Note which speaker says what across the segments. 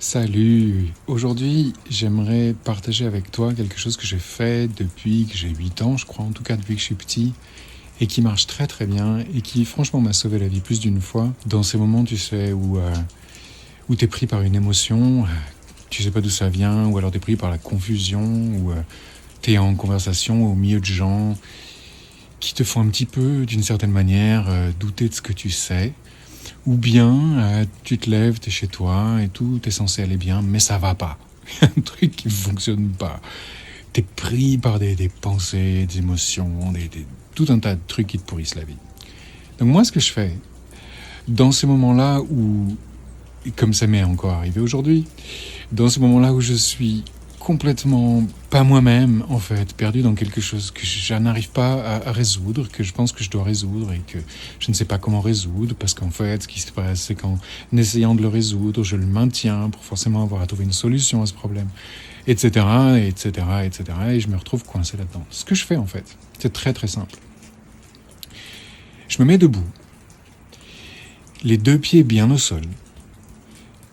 Speaker 1: Salut! Aujourd'hui, j'aimerais partager avec toi quelque chose que j'ai fait depuis que j'ai 8 ans, je crois, en tout cas depuis que je suis petit, et qui marche très très bien, et qui franchement m'a sauvé la vie plus d'une fois. Dans ces moments, tu sais, où t'es pris par une émotion, tu sais pas d'où ça vient, ou alors t'es pris par la confusion, ou t'es en conversation au milieu de gens qui te font un petit peu, d'une certaine manière, douter de ce que tu sais. Ou bien, tu te lèves, t'es chez toi et tout est censé aller bien, mais ça va pas. Un truc qui fonctionne pas. T'es pris par des pensées, des émotions, tout un tas de trucs qui te pourrissent la vie. Donc moi, ce que je fais, dans ces moments-là où, comme ça m'est encore arrivé aujourd'hui, dans ces moments-là où je suis complètement pas moi-même, en fait, perdu dans quelque chose que je n'arrive pas à résoudre, que je pense que je dois résoudre et que je ne sais pas comment résoudre, parce qu'en fait, ce qui se passe, c'est qu'en essayant de le résoudre, je le maintiens pour forcément avoir à trouver une solution à ce problème, etc., etc., etc., et je me retrouve coincé là-dedans. Ce que je fais, en fait, c'est très très simple. Je me mets debout, les deux pieds bien au sol,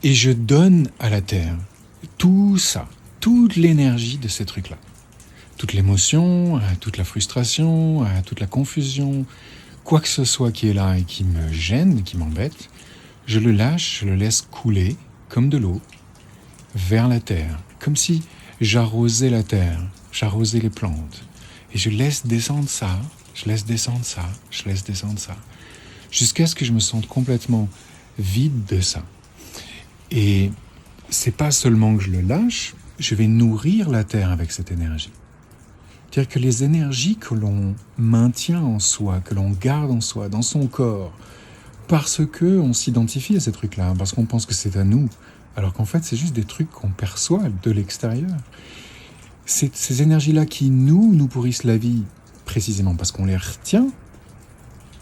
Speaker 1: et je donne à la terre tout ça, toute l'énergie de ces trucs-là. Toute l'émotion, toute la frustration, toute la confusion, quoi que ce soit qui est là et qui me gêne, qui m'embête, je le lâche, je le laisse couler comme de l'eau vers la terre, comme si j'arrosais la terre, j'arrosais les plantes. Et je laisse descendre ça, je laisse descendre ça, je laisse descendre ça, jusqu'à ce que je me sente complètement vide de ça. Et c'est pas seulement que je le lâche, je vais nourrir la terre avec cette énergie. C'est-à-dire que les énergies que l'on maintient en soi, que l'on garde en soi, dans son corps, parce qu'on s'identifie à ces trucs-là, parce qu'on pense que c'est à nous, alors qu'en fait c'est juste des trucs qu'on perçoit de l'extérieur. Ces énergies-là qui nous pourrissent la vie, précisément parce qu'on les retient,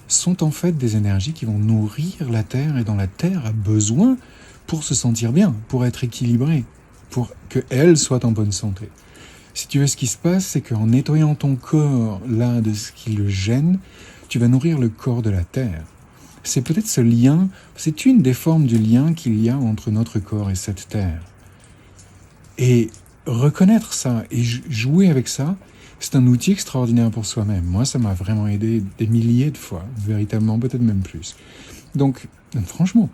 Speaker 1: sont en fait des énergies qui vont nourrir la terre et dont la terre a besoin pour se sentir bien, pour être équilibrée, pour qu'elle soit en bonne santé. Si tu veux, ce qui se passe, c'est qu'en nettoyant ton corps là de ce qui le gêne, tu vas nourrir le corps de la terre. C'est peut-être ce lien, c'est une des formes du lien qu'il y a entre notre corps et cette terre. Et reconnaître ça et jouer avec ça, c'est un outil extraordinaire pour soi-même. Moi, ça m'a vraiment aidé des milliers de fois, véritablement, peut-être même plus. Donc, franchement,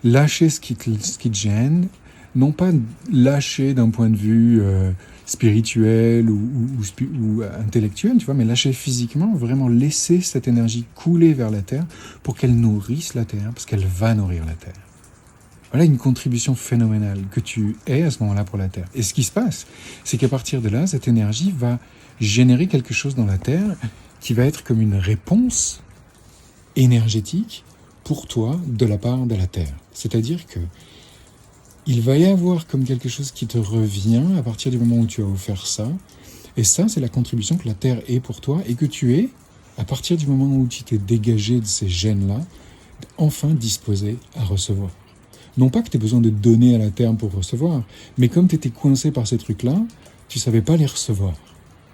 Speaker 1: lâcher ce qui te gêne, non pas lâcher d'un point de vue spirituel ou intellectuel, tu vois, mais lâcher physiquement, vraiment laisser cette énergie couler vers la terre pour qu'elle nourrisse la terre, parce qu'elle va nourrir la terre. Voilà une contribution phénoménale que tu es à ce moment-là pour la terre. Et ce qui se passe, c'est qu'à partir de là, cette énergie va générer quelque chose dans la terre qui va être comme une réponse énergétique pour toi de la part de la terre. C'est-à-dire que il va y avoir comme quelque chose qui te revient à partir du moment où tu as offert ça. Et ça, c'est la contribution que la terre est pour toi et que tu es, à partir du moment où tu t'es dégagé de ces gènes-là, enfin disposé à recevoir. Non pas que tu aies besoin de donner à la terre pour recevoir, mais comme tu étais coincé par ces trucs-là, tu ne savais pas les recevoir.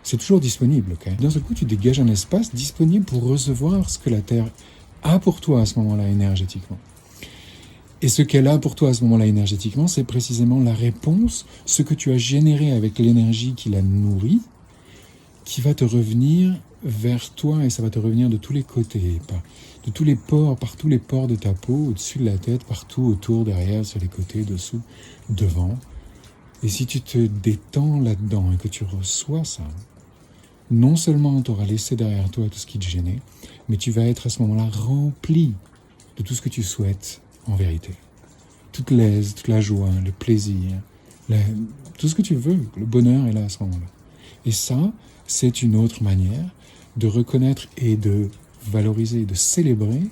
Speaker 1: C'est toujours disponible, ok ? D'un seul coup, tu dégages un espace disponible pour recevoir ce que la terre a pour toi à ce moment-là énergétiquement. Et ce qu'elle a pour toi à ce moment-là énergétiquement, c'est précisément la réponse, ce que tu as généré avec l'énergie qui la nourrit, qui va te revenir vers toi, et ça va te revenir de tous les côtés, de tous les pores, par tous les pores de ta peau, au-dessus de la tête, partout, autour, derrière, sur les côtés, dessous, devant. Et si tu te détends là-dedans et que tu reçois ça, non seulement tu auras laissé derrière toi tout ce qui te gênait, mais tu vas être à ce moment-là rempli de tout ce que tu souhaites en vérité. Toute l'aise, toute la joie, le plaisir, tout ce que tu veux, le bonheur est là à ce moment-là. Et ça, c'est une autre manière de reconnaître et de valoriser, de célébrer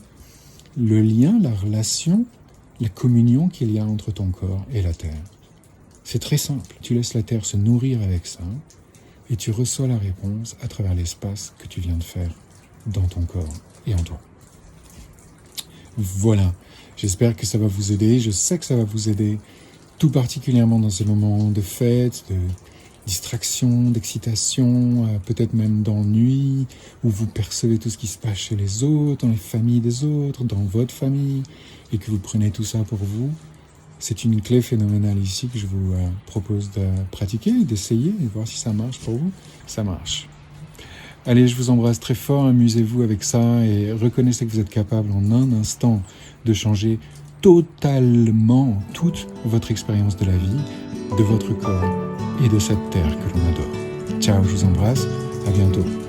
Speaker 1: le lien, la relation, la communion qu'il y a entre ton corps et la terre. C'est très simple. Tu laisses la terre se nourrir avec ça et tu reçois la réponse à travers l'espace que tu viens de faire dans ton corps et en toi. Voilà. J'espère que ça va vous aider. Je sais que ça va vous aider, tout particulièrement dans ces moments de fête, de distraction, d'excitation, peut-être même d'ennui, où vous percevez tout ce qui se passe chez les autres, dans les familles des autres, dans votre famille, et que vous prenez tout ça pour vous. C'est une clé phénoménale ici que je vous propose de pratiquer, d'essayer et voir si ça marche pour vous. Ça marche. Allez, je vous embrasse très fort, amusez-vous avec ça et reconnaissez que vous êtes capable en un instant de changer totalement toute votre expérience de la vie, de votre corps et de cette terre que l'on adore. Ciao, je vous embrasse, à bientôt.